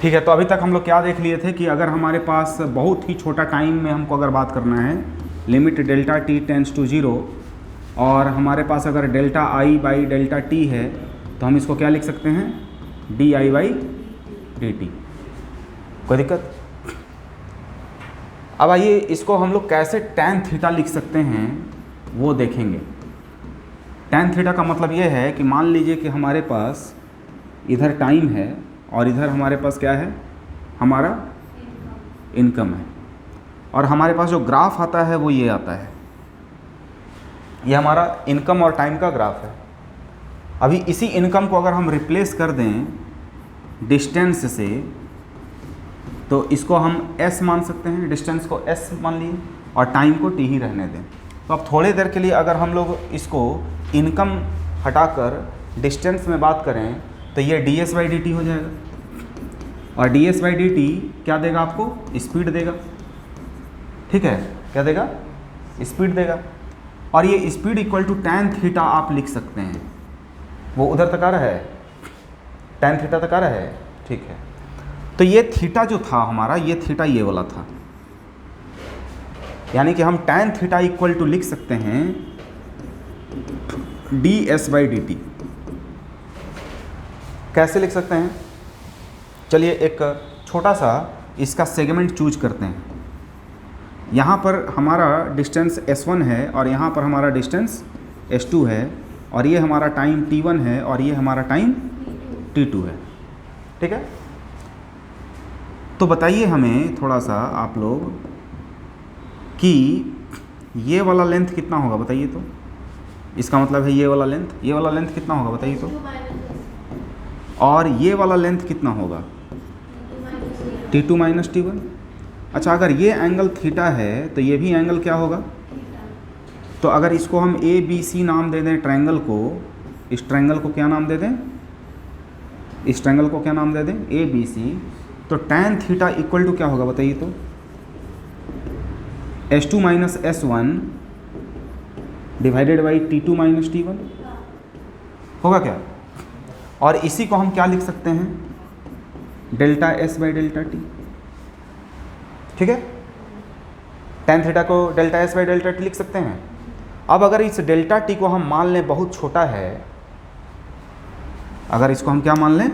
ठीक है, तो अभी तक हम लोग क्या देख लिए थे कि अगर हमारे पास बहुत ही छोटा टाइम में हमको अगर बात करना है, limit delta T tends to 0, और हमारे पास अगर delta I by delta T है, तो हम इसको क्या लिख सकते हैं, D I by D T. कोई दिक्कत? अब आइए इसको हम लोग कैसे टैन थीटा लिख सकते हैं वो देखेंगे। टैन थीटा का मतलब ये है कि मान लीजिए कि हमारे पास इधर टाइम है और इधर हमारे पास क्या है, हमारा इनकम है, और हमारे पास जो ग्राफ आता है वो ये आता है, ये हमारा इनकम और टाइम का ग्राफ है। अभी इसी इनकम को अगर हम रिप्लेस कर दें डिस्टेंस से, तो इसको हम s मान सकते हैं, डिस्टेंस को s मान लिए और टाइम को t ही रहने दें। तो अब थोड़ी देर के लिए अगर हम लोग इसको इनकम हटाकर डिस्टेंस में बात करें, तो ये ds बाई डी टी हो जाएगा, और ds बाई डी टी क्या देगा आपको, स्पीड देगा। ठीक है, क्या देगा, स्पीड देगा। और ये speed equal to tan theta आप लिख सकते हैं। वो उधर तक आ रहा है, टैन थीटा तक आ रहा है। ठीक है, तो ये थीटा जो था हमारा, ये थीटा ये वाला था, यानी कि हम टैन थीटा इक्वल टू लिख सकते हैं D S by D T. कैसे लिख सकते हैं, चलिए एक छोटा सा इसका सेगमेंट चूज करते हैं। यहाँ पर हमारा डिस्टेंस s1 है और यहाँ पर हमारा डिस्टेंस s2 है, और ये हमारा टाइम t1 है और ये हमारा टाइम t2 है। ठीक है, तो बताइए हमें थोड़ा सा आप लोग कि ये वाला लेंथ कितना होगा, बताइए तो। इसका मतलब है ये वाला लेंथ कितना होगा, बताइए तो। और ये वाला लेंथ कितना होगा, t2 माइनस t1। अच्छा, अगर ये एंगल थीटा है तो ये भी एंगल क्या होगा, तो अगर इसको हम ए बी सी नाम दे दें ट्रायंगल को, इस ट्रायंगल को क्या नाम दे दें, इस ट्रायंगल को क्या नाम दे दें, ए बी सी, तो टैन थीटा इक्वल टू क्या होगा, बताइए तो, s2 minus s1 divided by t2 minus t1 होगा क्या। और इसी को हम क्या लिख सकते हैं, delta s by delta T. ठीक है, टैन थीटा को delta s by delta T लिख सकते हैं। अब अगर इस डेल्टा टी को हम मान लें बहुत छोटा है, अगर इसको हम क्या मान लें,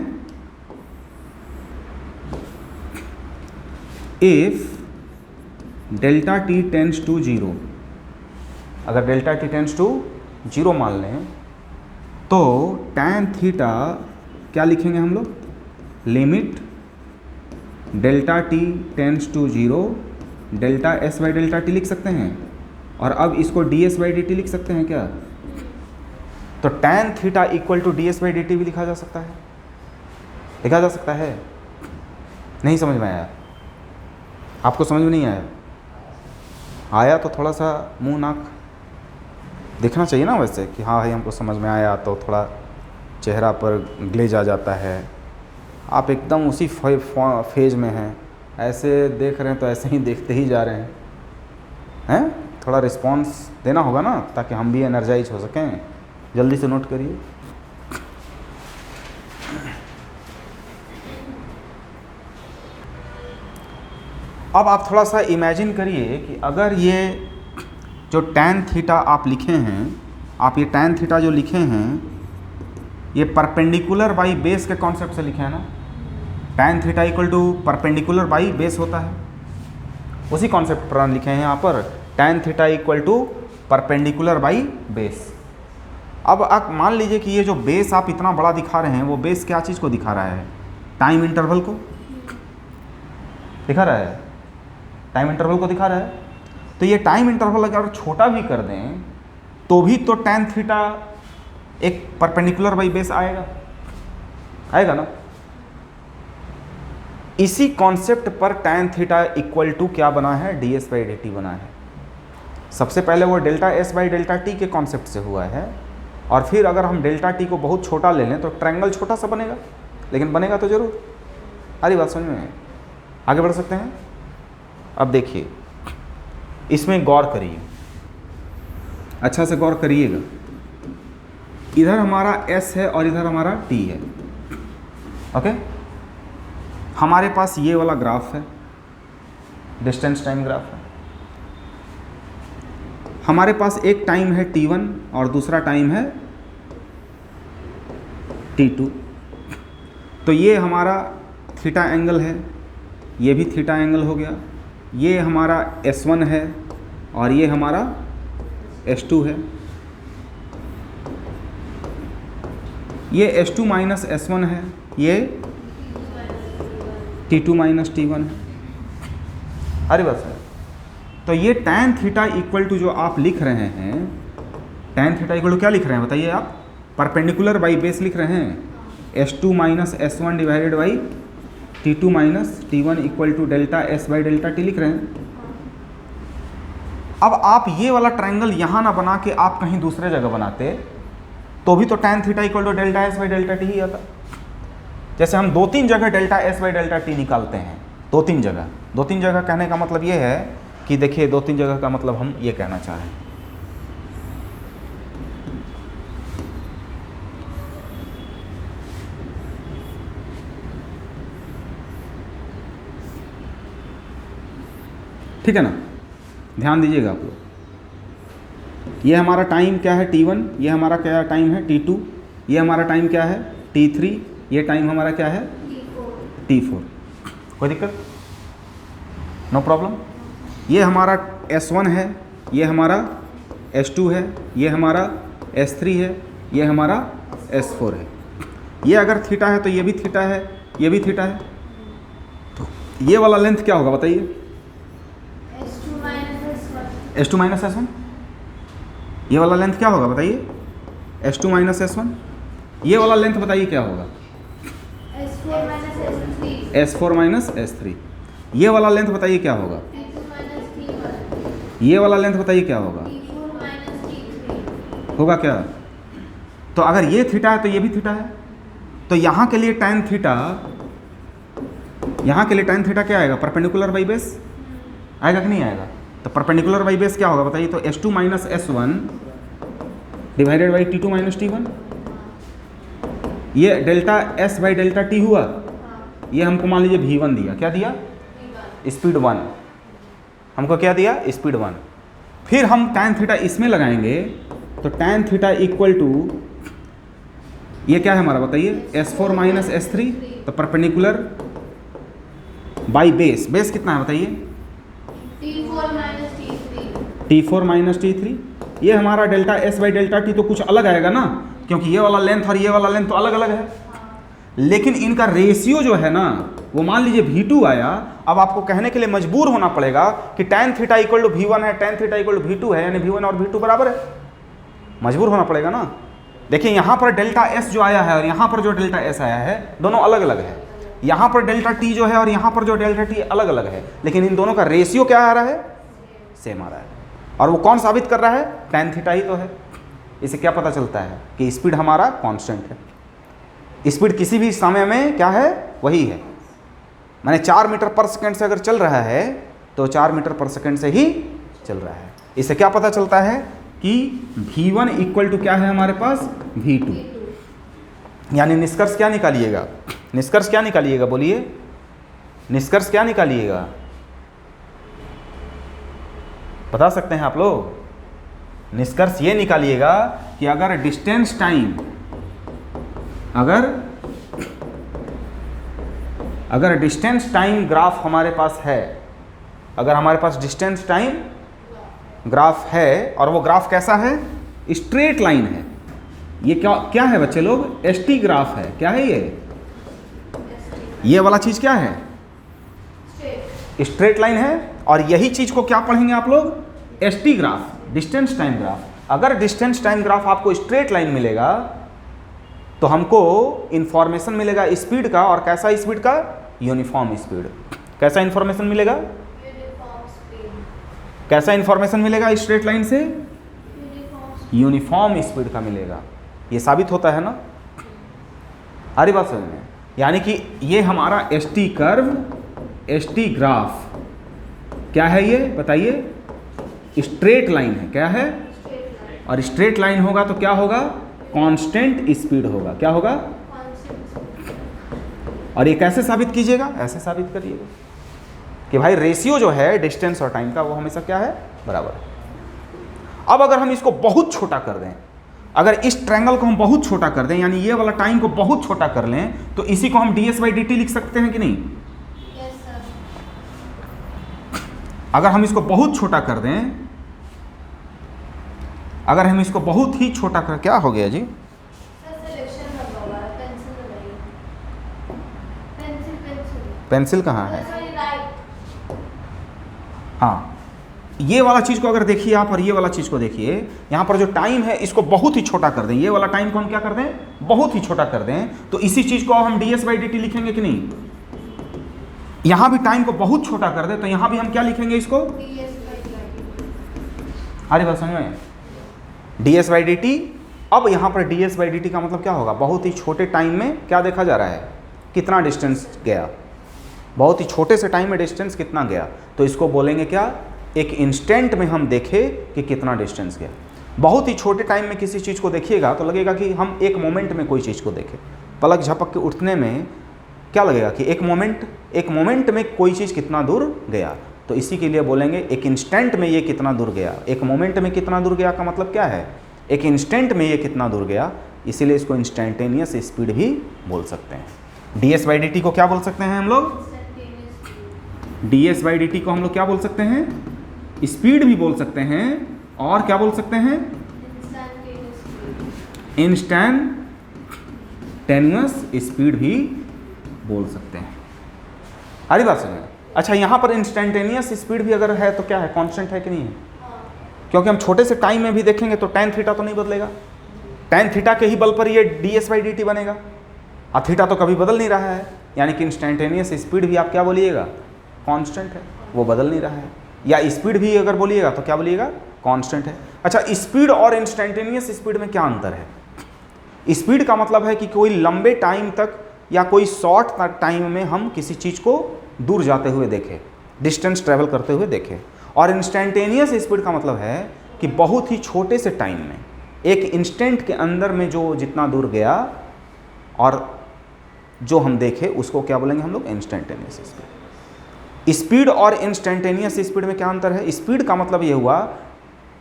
if delta T tends to 0, अगर डेल्टा टी टेंड्स टू 0 मान लें, तो टैन थीटा क्या लिखेंगे हम लोग, limit delta T tends to 0 delta s by delta T लिख सकते हैं, और अब इसको ds बाई डी टी लिख सकते हैं क्या। तो tan theta equal to ds by D T भी लिखा जा सकता है, लिखा जा सकता है। नहीं समझ में आया, आपको समझ में नहीं आया, आया तो थोड़ा सा मुंह नाक दिखना चाहिए ना वैसे, कि हाँ भाई हमको समझ में आया, तो थोड़ा चेहरा पर ग्लेज आ जाता है। आप एकदम उसी फेज में हैं, ऐसे देख रहे हैं तो ऐसे ही देखते ही जा रहे हैं। थोड़ा रिस्पांस देना होगा ना, ताकि हम भी एनर्जाइज हो सकें। जल्दी से नोट करिए। अब आप थोड़ा सा इमेजिन करिए कि अगर ये जो टैन थीटा आप लिखे हैं, आप ये टैन थीटा जो लिखे हैं, ये परपेंडिकुलर बाई बेस के कॉन्सेप्ट से लिखे हैं ना। Tan theta equal to perpendicular by base होता है, उसी कॉन्सेप्ट पर लिखे हैं यहाँ पर, tan theta equal to perpendicular by base. अब आप मान लीजिए कि ये जो बेस आप इतना बड़ा दिखा रहे हैं, वो बेस क्या चीज़ को दिखा रहा है, टाइम इंटरवल को दिखा रहा है, टाइम इंटरवल को दिखा रहा है। तो ये टाइम इंटरवल अगर छोटा भी कर दें तो भी तो टैन थीटा एक परपेंडिकुलर बाई बेस आएगा, आएगा ना। इसी कॉन्सेप्ट पर टैन थीटा इक्वल टू क्या बना है, ds बाई डी टी बना है। सबसे पहले वो delta s by delta T के कॉन्सेप्ट से हुआ है, और फिर अगर हम डेल्टा टी को बहुत छोटा ले लें तो ट्रायंगल छोटा सा बनेगा, लेकिन बनेगा तो जरूर। अरे बात समझ में, आगे बढ़ सकते हैं। अब देखिए, इसमें गौर करिए, अच्छा से गौर करिएगा। इधर हमारा s है और इधर हमारा t है, ओके। हमारे पास ये वाला ग्राफ है, डिस्टेंस टाइम ग्राफ है। हमारे पास एक टाइम है t1 और दूसरा टाइम है t2। तो ये हमारा थीटा एंगल है, ये भी थीटा एंगल हो गया। ये हमारा S1 है और ये हमारा S2 है। ये S2 माइनस S1 है, ये T2 माइनस T1 है। अरे बस है। तो ये tan थीटा इक्वल टू जो आप लिख रहे हैं, tan थीटा इक्वल टू क्या लिख रहे हैं बताइए आप? परपेंडिकुलर बाई बेस लिख रहे हैं। S2 minus S1 divided by T2 minus T1 equal to delta S by delta T लिख रहे हैं। अब आप ये वाला ट्रायंगल यहाँ ना बना के आप कहीं दूसरे जगह बनाते तो भी तो tan theta equal to delta S by delta T ही आता। जैसे हम 2-3 जगह delta S by delta T निकालते हैं, 2-3 जगह कहने का मतलब ये है कि देखिए 2-3 जगह का मतलब हम ये कहना चाह रहे हैं। ठीक है ना, ध्यान दीजिएगा आप लोग। ये हमारा टाइम क्या है t1, ये हमारा क्या टाइम है t2, ये हमारा टाइम क्या है t3, ये टाइम हमारा क्या है t4। कोई दिक्कत? No problem. ये हमारा S1 है, ये हमारा S2 है, ये हमारा S3 है, ये हमारा S4 है। ये अगर थीटा है तो ये भी थीटा है, ये भी थीटा है। तो ये वाला लेंथ क्या होगा बताइए? S2 minus S1। ये वाला लेंथ क्या होगा बताइए? S2 minus S1। ये वाला लेंथ बताइए क्या होगा? S4 minus S3। ये वाला लेंथ बताइए क्या होगा? ये वाला लेंथ बताइए क्या होगा? होगा क्या? तो अगर ये थीटा है तो ये भी थीटा है। तो यहाँ के लिए tan थीटा, यहाँ के लिए tan थीटा क्या आएगा? परपेंडिकुलर बाई बेस आएगा कि नहीं आएगा? तो परपेंडिकुलर बाई बेस क्या होगा बताइए? तो S2 minus S1 divided by T2 minus T1। ये delta S by delta T हुआ। ये हमको मान लीजिए V1 दिया, क्या दिया? स्पीड 1। हमको क्या दिया? स्पीड 1। फिर हम tan थीटा इसमें लगाएंगे तो tan थीटा इक्वल टू ये क्या है हमारा बताइए? S4 minus S3। तो परपेंडिकुलर बाई बेस, बेस कितना है बताइए? T4 minus T3। ये हमारा delta S by delta T तो कुछ अलग आएगा ना, क्योंकि ये वाला लेंथ और ये वाला लेंथ तो अलग अलग है। लेकिन इनका रेशियो जो है ना वो मान लीजिए V2 आया। अब आपको कहने के लिए मजबूर होना पड़ेगा कि tan theta equal to V1 है, tan theta equal to V2 है, यानी V1 और V2 बराबर है। मजबूर होना पड़ेगा ना। देखिए यहाँ पर डेल्टा S जो आया है और यहाँ पर जो डेल्टा S आया है दोनों अलग अलग है। यहाँ पर डेल्टा T जो है और यहाँ पर जो डेल्टा T अलग अलग है, लेकिन इन दोनों का रेशियो क्या आ रहा है? सेम आ रहा है। और वो कौन साबित कर रहा है? tan थीटा ही तो है। इससे क्या पता चलता है कि स्पीड हमारा कांस्टेंट है। स्पीड किसी भी समय में क्या है? वही है। माने 4 मीटर पर सेकंड से अगर चल रहा है तो 4 मीटर पर सेकंड से ही चल रहा है। इससे क्या पता चलता है कि V1 इक्वल टू क्या है हमारे पास? V2। यानी निष्कर्ष क्या निकालिएगा? निष्कर्ष क्या निकालिएगा? बोलिए, निष्कर्ष क्या निकालिएगा? बता सकते हैं आप लोग? निष्कर्ष ये निकालिएगा कि अगर डिस्टेंस टाइम, अगर डिस्टेंस टाइम ग्राफ हमारे पास है, अगर हमारे पास डिस्टेंस टाइम ग्राफ है और वो ग्राफ कैसा है? स्ट्रेट लाइन है। ये क्या है बच्चे लोग? ST ग्राफ है। क्या है ये वाला चीज क्या है? स्ट्रेट लाइन है। और यही चीज को क्या पढ़ेंगे आप लोग? ST graph, distance time graph. अगर डिस्टेंस टाइम ग्राफ आपको स्ट्रेट लाइन मिलेगा तो हमको इंफॉर्मेशन मिलेगा स्पीड का। और कैसा स्पीड का? Uniform speed. कैसा इंफॉर्मेशन मिलेगा? कैसा इंफॉर्मेशन मिलेगा स्ट्रेट लाइन से? यूनिफॉर्म स्पीड का मिलेगा। ये साबित होता है ना? हरी बात समझ में? यानी कि ये हमारा ST कर्व, ST ग्राफ क्या है? ये बताइए। स्ट्रेट लाइन है। क्या है? और स्ट्रेट लाइन होगा तो क्या होगा? कांस्टेंट स्पीड होगा। क्या होगा? और ये कैसे साबित कीजिएगा? ऐसे साबित करिएगा कि भाई रेशियो जो है डिस्टेंस और टाइम का वो हमेशा क्या है? बराबर है। अब अगर हम इसको बहुत छोटा कर दें, अगर इस ट्रायंगल को हम बहुत छोटा कर दें, यानी ये वाला टाइम को बहुत छोटा कर लें, तो इसी को हम ds/dt लिख सकते हैं कि नहीं? Yes sir. अगर हम इसको बहुत छोटा कर दें, अगर हम इसको बहुत ही छोटा कर, क्या हो गया जी? पेंसिल कहाँ है? हाँ, ये वाला चीज़ को अगर देखिए आप और ये वाला चीज़ को देखिए, यहाँ पर जो टाइम है इसको बहुत ही छोटा कर दें, ये वाला टाइम को हम क्या कर दें? बहुत ही छोटा कर दें, तो इसी चीज़ को हम ds/dt लिखेंगे कि नहीं? यहाँ भी टाइम को बहुत छोटा कर दें तो यहाँ भी हम क्या लिखेंगे इसको? अरे बात समझ में? ds/dt। अब यहाँ पर ds/dt का मतलब क्या होगा? बहुत ही छोटे टाइम में क्या देखा जा रहा है? कितना डिस्टेंस गया? बहुत ही छोटे से टाइम में डिस्टेंस कितना गया, तो इसको बोलेंगे क्या? एक इंस्टेंट में हम देखें कि कितना डिस्टेंस गया। बहुत ही छोटे टाइम में किसी चीज़ को देखिएगा तो लगेगा कि हम एक मोमेंट में कोई चीज़ को देखें। पलक झपक के उठने में क्या लगेगा कि एक मोमेंट में कोई चीज़ कितना दूर गया, तो इसी के लिए बोलेंगे एक इंस्टेंट में ये कितना दूर गया। एक मोमेंट में कितना दूर गया का मतलब क्या है? एक इंस्टेंट में ये कितना दूर गया, इसीलिए इसको इंस्टेंटेनियस स्पीड भी बोल सकते हैं। ds/dt को क्या बोल सकते हैं हम लोग? ds/dt को हम लोग क्या बोल सकते हैं? स्पीड भी बोल सकते हैं, और क्या बोल सकते हैं? इंस्टैंटेनियस स्पीड भी बोल सकते हैं। हरी बात समझ? अच्छा, यहाँ पर इंस्टैंटेनियस स्पीड भी अगर है तो क्या है? कांस्टेंट है कि नहीं है? क्योंकि हम छोटे से टाइम में भी देखेंगे तो tan थीटा तो नहीं बदलेगा। tan थीटा के ही बल पर ये ds/dt बनेगा, और थीटा तो कभी बदल नहीं रहा है, यानी कि इंस्टैंटेनियस स्पीड भी आप क्या बोलिएगा? कांस्टेंट है, वो बदल नहीं रहा है। या स्पीड भी अगर बोलिएगा तो क्या बोलिएगा? कांस्टेंट है। अच्छा, स्पीड और इंस्टैंटेनियस स्पीड में क्या अंतर है? स्पीड का मतलब है कि कोई लंबे टाइम तक या कोई शॉर्ट टाइम में हम किसी चीज़ को दूर जाते हुए देखें, डिस्टेंस ट्रेवल करते हुए देखें। और इंस्टैंटेनियस स्पीड का मतलब है कि बहुत ही छोटे से टाइम में, एक इंस्टेंट के अंदर में जो जितना दूर गया और जो हम देखें उसको क्या बोलेंगे हम लोग? Instantaneous speed. स्पीड और इंस्टैंटेनियस स्पीड में क्या अंतर है? स्पीड का मतलब ये हुआ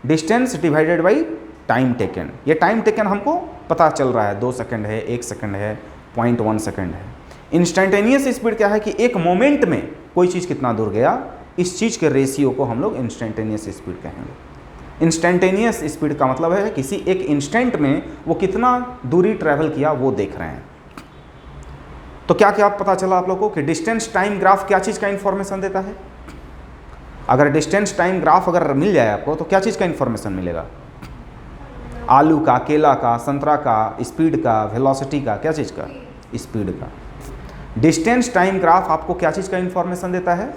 distance divided by time taken. ये टाइम टेकन हमको पता चल रहा है, 2 सेकंड है, 1 सेकंड है, 0.1 सेकंड है। इंस्टैंटेनियस स्पीड क्या है कि एक मोमेंट में कोई चीज़ कितना दूर गया, इस चीज़ के रेशियो को हम लोग इंस्टैंटेनियस स्पीड कहेंगे। इंस्टैंटेनियस स्पीड का मतलब है किसी एक इंस्टेंट में वो कितना दूरी ट्रैवल किया वो देख रहे हैं। तो क्या क्या पता चला आप लोगों को कि डिस्टेंस टाइम ग्राफ क्या चीज़ का इन्फॉर्मेशन देता है? अगर डिस्टेंस टाइम ग्राफ अगर मिल जाए आपको तो क्या चीज़ का इन्फॉर्मेशन मिलेगा? आलू का, केला का, संतरा का, स्पीड का, वेलोसिटी का, क्या चीज़ का? स्पीड का। डिस्टेंस टाइम ग्राफ आपको क्या चीज़ का इन्फॉर्मेशन देता है?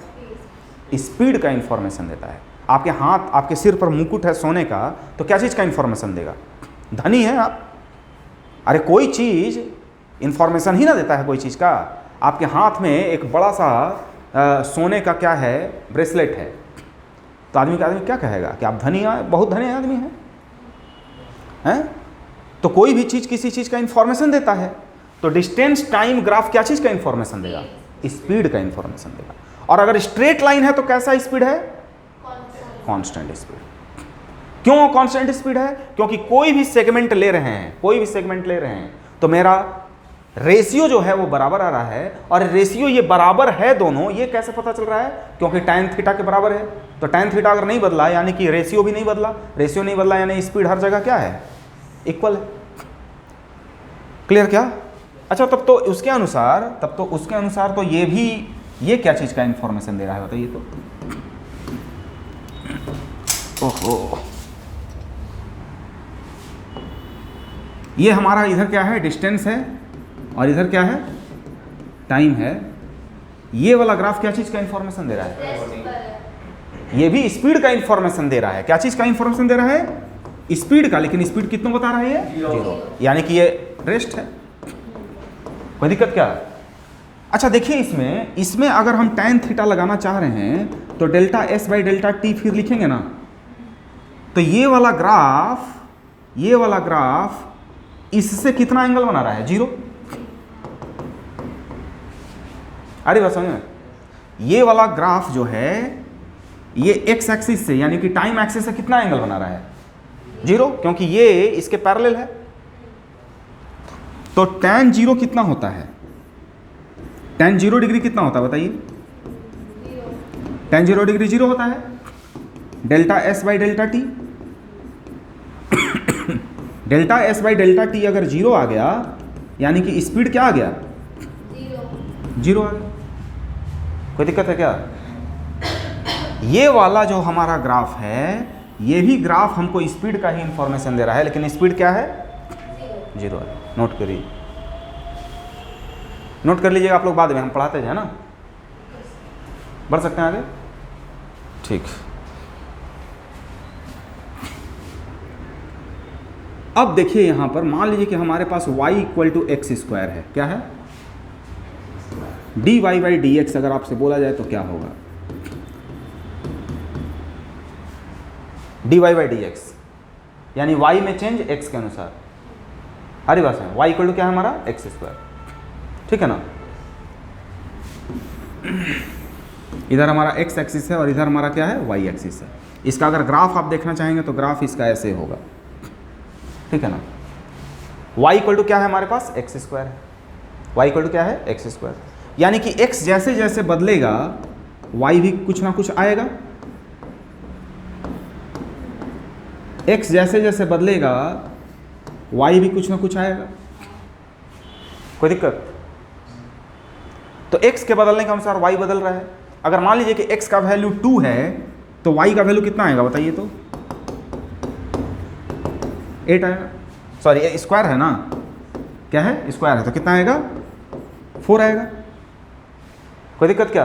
स्पीड का इन्फॉर्मेशन देता है। आपके हाथ, आपके सिर पर मुकुट है सोने का, तो क्या चीज़ का इन्फॉर्मेशन देगा? धनी है आप? अरे कोई चीज़ इन्फॉर्मेशन ही ना देता है कोई चीज़ का। आपके हाथ में एक बड़ा सा सोने का क्या है? ब्रेसलेट है, तो आदमी क्या कहेगा कि आप धनी हैं, बहुत धनी आदमी हैं? तो कोई भी चीज़ किसी चीज़ का इन्फॉर्मेशन देता है। तो डिस्टेंस टाइम ग्राफ क्या चीज़ का इन्फॉर्मेशन देगा? स्पीड का इन्फॉर्मेशन देगा। और अगर स्ट्रेट लाइन है तो कैसा स्पीड है? Constant speed. क्यों कांस्टेंट स्पीड है? क्योंकि कोई भी सेगमेंट ले रहे हैं तो मेरा रेशियो जो है वो बराबर आ रहा है। और रेशियो ये बराबर है दोनों, ये कैसे पता चल रहा है? क्योंकि tan थीटा के बराबर है। तो tan थीटा अगर नहीं बदला यानी कि रेशियो भी नहीं बदला, रेशियो नहीं बदला यानी स्पीड हर जगह क्या है? इक्वल है। क्लियर क्या? अच्छा, तब तो उसके अनुसार तो ये भी, ये क्या चीज़ का इंफॉर्मेशन दे रहा है बताइए तो? ओहो, ये हमारा इधर क्या है? डिस्टेंस है, और इधर क्या है? टाइम है। ये वाला ग्राफ क्या चीज़ का इंफॉर्मेशन दे रहा है? ये भी स्पीड का इंफॉर्मेशन दे रहा है। क्या चीज़ का इंफॉर्मेशन दे रहा है? स्पीड का। लेकिन स्पीड कितना बता रहा है ये? 0, यानी कि ये रेस्ट है। कोई दिक्कत क्या? अच्छा देखिए, इसमें अगर हम tan थीटा लगाना चाह रहे हैं तो delta S by delta T फिर लिखेंगे ना। तो ये वाला ग्राफ इससे कितना एंगल बना रहा है? 0। अरे बात समझ में, ये वाला ग्राफ जो है ये एक्स एक्सिस से यानी कि टाइम एक्सिस से कितना एंगल बना रहा है? 0, क्योंकि ये इसके पैरेलल है। तो tan 0 कितना होता है? tan 0 डिग्री कितना होता है बताइए? tan 0 डिग्री 0 होता है, delta S by delta T. Delta S by delta T अगर 0 आ गया यानी कि स्पीड क्या आ गया? 0 आ गया। कोई दिक्कत है क्या? ये वाला जो हमारा ग्राफ है, ये भी ग्राफ हमको स्पीड का ही इंफॉर्मेशन दे रहा है, लेकिन स्पीड क्या है? 0 है। नोट करिए, नोट कर लीजिएगा आप लोग, बाद में हम पढ़ाते जाए ना। बढ़ सकते हैं आगे? ठीक। अब देखिए यहां पर मान लीजिए कि हमारे पास y equal to X square है। क्या है? dy बाई डी एक्स अगर आपसे बोला जाए तो क्या होगा? dy बाई डी एक्स यानी y में चेंज x के अनुसार। हरी बात है, y इक्वल टू क्या है हमारा? X square. ठीक है ना? इधर हमारा x एक्सिस है और इधर हमारा क्या है? y एक्सिस है। इसका अगर ग्राफ आप देखना चाहेंगे तो ग्राफ इसका ऐसे होगा। ठीक है ना? y इक्वल टू क्या है हमारे पास? एक्स स्क्वायर है। y इक्वल टू क्या है? X square. यानी कि x जैसे जैसे बदलेगा y भी कुछ ना कुछ आएगा। x जैसे जैसे बदलेगा y भी कुछ ना कुछ आएगा। कोई दिक्कत? तो x के बदलने के अनुसार y बदल रहा है। अगर मान लीजिए कि x का वैल्यू 2 है तो y का वैल्यू कितना आएगा बताइए तो? 8 आएगा। सॉरी, स्क्वायर है ना? क्या है? स्क्वायर है तो कितना आएगा? 4 आएगा। कोई दिक्कत क्या?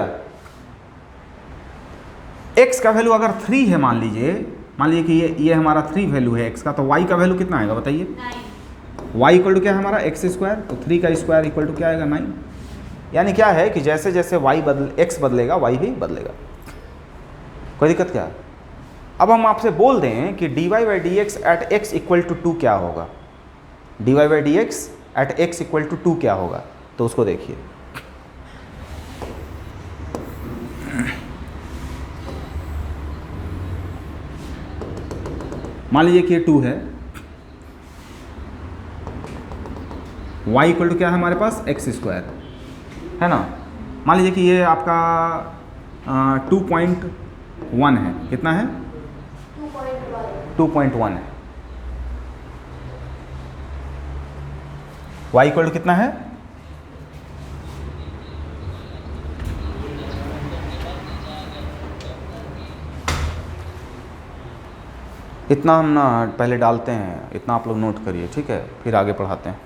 x का वैल्यू अगर 3 है, मान लीजिए कि ये हमारा 3 वैल्यू है x का, तो y का वैल्यू कितना आएगा बताइए? 9। y इक्वल टू क्या है हमारा? X square. तो 3 का स्क्वायर इक्वल टू क्या आएगा? 9। यानी क्या है कि जैसे जैसे x बदलेगा y भी बदलेगा। कोई दिक्कत क्या? अब हम आपसे बोल दें कि dy by D X at X equal to 2 क्या होगा? dy by D X at X equal to 2 क्या होगा? तो उसको देखिए। मान लीजिए कि ये 2 है, y इक्वल टू क्या है हमारे पास? एक्स स्क्वायर है ना? मान लीजिए कि ये आपका 2.1 है। कितना है? 2.1 है। y इक्वल टू कितना है? इतना हम ना पहले डालते हैं, इतना आप लोग नोट करिए, ठीक है? फिर आगे पढ़ाते हैं।